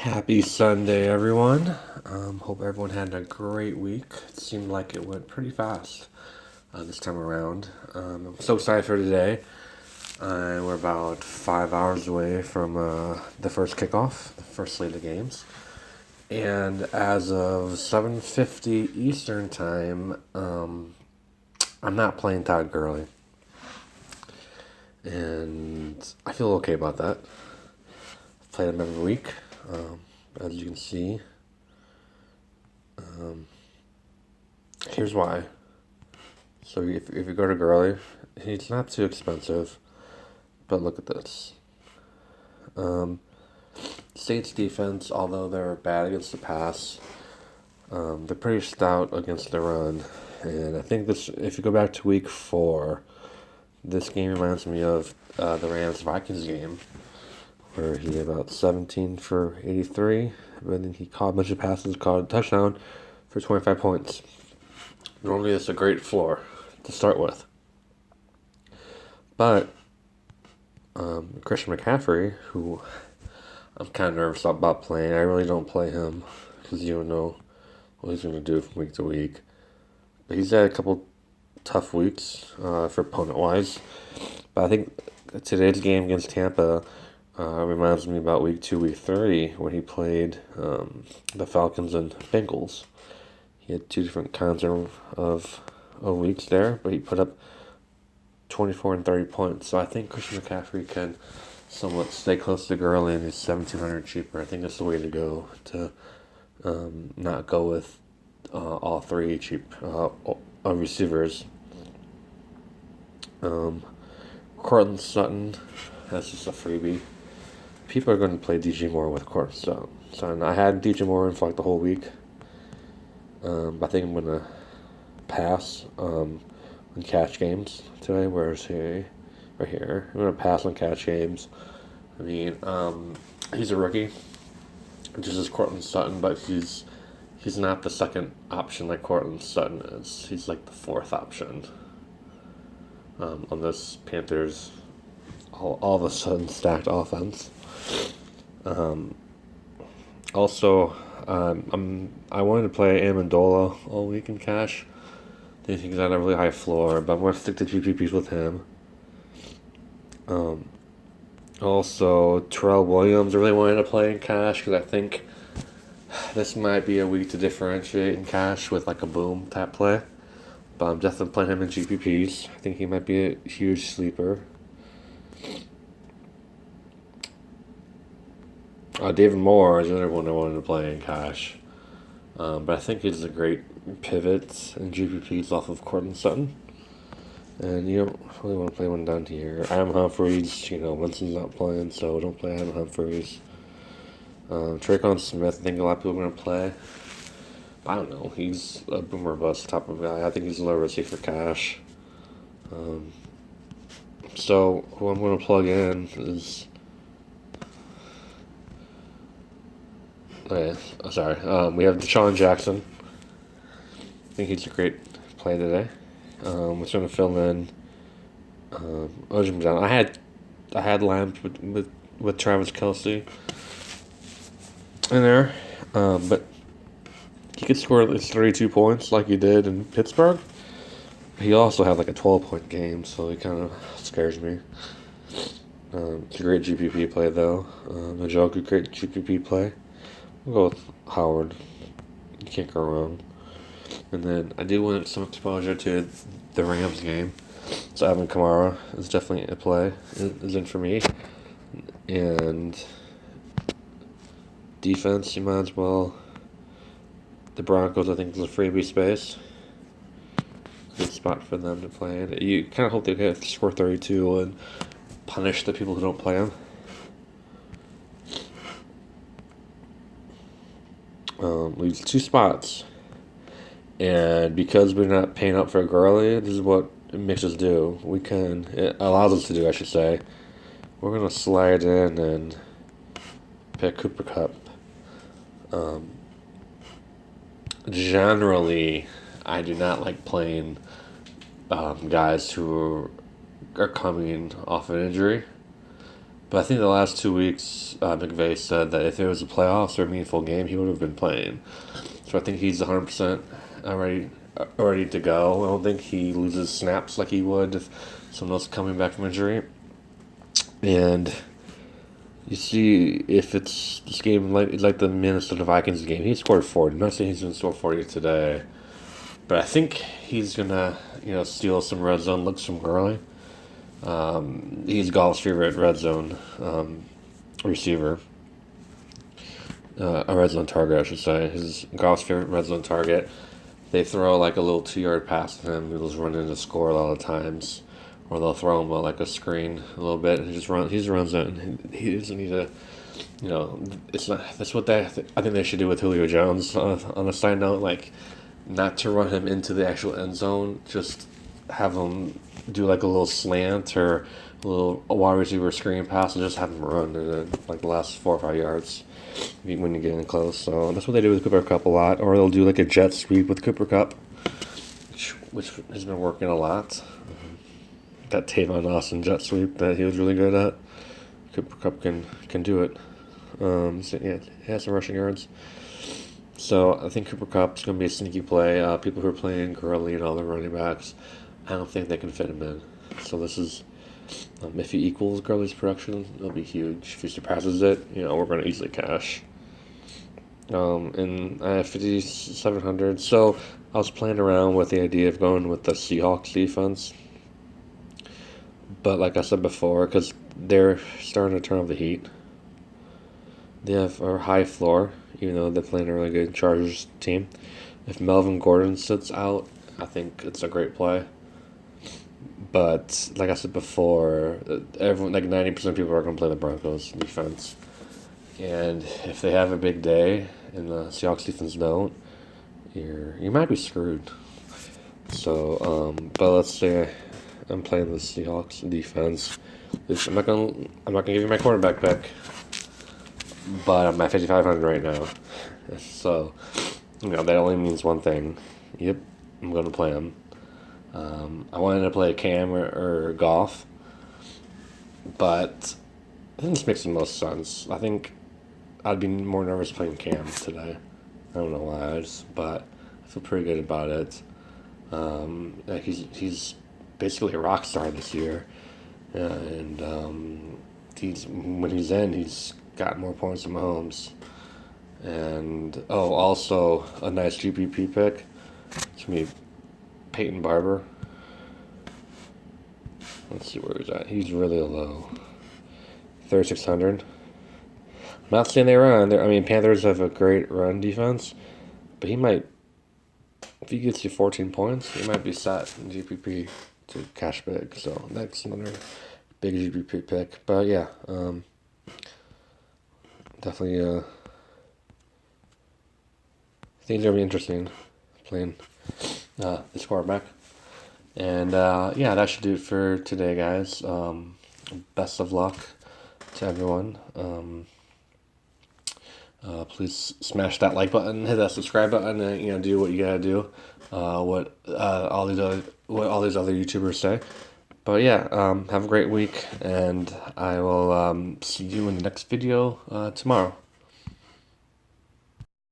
Happy Sunday, everyone. Hope everyone had a great week. It seemed like it went pretty fast this time around. I'm so excited for today. We're about 5 hours away from the first kickoff, the first slate of games. And as of 7:50 Eastern Time, I'm not playing Todd Gurley. And I feel okay about that. I've played him every week. As you can see, here's why. So if you go to Gurley, he's not too expensive, but look at this. State's defense, although they're bad against the pass, they're pretty stout against the run. And I think this, if you go back to week 4, this game reminds me of the Rams-Vikings game, where he had about 17 for 83, but then he caught a bunch of passes, caught a touchdown for 25 points. Normally, it's a great floor to start with. But Christian McCaffrey, who I'm kind of nervous about playing, I really don't play him because you don't know what he's going to do from week to week. But he's had a couple tough weeks for opponent-wise. But I think today's game against Tampa reminds me about week 2, week 3, when he played the Falcons and Bengals. He had two different kinds of weeks there, but he put up 24 and 30 points. So I think Christian McCaffrey can somewhat stay close to Gurley, and he's $1,700 cheaper. I think that's the way to go, to not go with all three cheap receivers. Cortland Sutton, that's just a freebie. People are going to play DJ Moore with Cortland Sutton. I had DJ Moore in for like the whole week. I think I'm going to pass on catch games today. Where is he? Right here. I'm going to pass on catch games. I mean, he's a rookie, just as Cortland Sutton, but he's not the second option like Cortland Sutton is. He's like the fourth option on this Panthers all of a sudden stacked offense. Also, I wanted to play Amendola all week in cash. I think he's at a really high floor, but I'm going to stick to GPPs with him. Also, Terrell Williams, I really wanted to play in cash because I think this might be a week to differentiate in cash with like a boom type play. But I'm definitely playing him in GPPs. I think he might be a huge sleeper. David Moore is another one I wanted to play in cash. But I think he's a great pivot in GPPs off of Cortland Sutton. And you don't really want to play one down here. Adam Humphries, Winston's not playing, so don't play Adam Humphries. Traquan Smith, I think a lot of people are going to play. I don't know. He's a boomer bust type of guy. I think he's a low risky for cash. So who I'm going to plug in is... we have Deshaun Jackson. I think he's a great play today. We're going to fill in Ojim Brown. I had Lamb with Travis Kelce in there, but he could score at least 32 points like he did in Pittsburgh. He also had like a 12-point game, so he kind of scares me. It's a great GPP play, though. Njoku, great GPP play. We'll go with Howard. You can't go wrong. And then I do want some exposure to the Rams game. So Alvin Kamara is definitely a play. Is in for me. And defense, you might as well. The Broncos, I think, is a freebie space. Good spot for them to play in. You kind of hope they get score 32 and punish the people who don't play them. Leaves 2 spots. And because we're not paying up for Gurley, this is what it makes us do. It allows us to do, I should say. We're going to slide in and pick Cooper Kupp. Generally, I do not like playing guys who are coming off an injury. But I think the last 2 weeks, McVay said that if it was a playoffs or a meaningful game, he would have been playing. So I think he's 100% ready to go. I don't think he loses snaps like he would if someone else coming back from injury. And you see, if it's this game like the Minnesota Vikings game, he scored 40. I'm not saying he's going to score 40 today, but I think he's going to steal some red zone looks from Gurley. He's golf's favorite red zone receiver. A red zone target, I should say. His golf's favorite red zone target. They throw like a little 2 yard pass to him. He'll just run into score a lot of times, or they'll throw him like a screen a little bit. And he just runs it. And he doesn't need to. It's not. That's what I think they should do with Julio Jones. On a side note, like not to run him into the actual end zone, just have him do like a little slant or a little wide receiver screen pass and just have him run in like the last 4 or 5 yards when you get in close. So that's what they do with Cooper Cup a lot. Or they'll do like a jet sweep with Cooper Cup, which has been working a lot. That Tavon Austin jet sweep that he was really good at. Cooper Cup can do it. So yeah, he has some rushing yards. So I think Cooper Cup's going to be a sneaky play. People who are playing Gurley and all the running backs, I don't think they can fit him in. So this is, if he equals Gurley's production, it'll be huge. If he surpasses it, we're going to easily cash. And I have 5,700. So I was playing around with the idea of going with the Seahawks defense. But like I said before, because they're starting to turn off the heat, they have a high floor, even though they're playing a really good Chargers team. If Melvin Gordon sits out, I think it's a great play. But like I said before, everyone, like 90% of people are going to play the Broncos defense. And if they have a big day and the Seahawks defense don't, you might be screwed. So, but let's say I'm playing the Seahawks defense. I'm not gonna give you my quarterback pick, but I'm at 5,500 right now. So, that only means one thing. Yep, I'm gonna play him. I wanted to play Cam or Goff, but I think this makes the most sense. I think I'd be more nervous playing Cam today. I don't know why, but I feel pretty good about it. Like he's basically a rock star this year, and when he's in, he's got more points than Mahomes. And also a nice GPP pick. It's gonna be Peyton Barber. Let's see where he's at. He's really low. 3,600. I'm not saying they run. Panthers have a great run defense, but he might, if he gets you 14 points, he might be set in GPP to cash big. So that's another big GPP pick. But yeah, definitely things are gonna be interesting playing this quarterback. And yeah, that should do it for today, guys. Best of luck to everyone. Please smash that like button, hit that subscribe button, and do what you gotta do. What all these other YouTubers say. But yeah, have a great week, and I will see you in the next video tomorrow.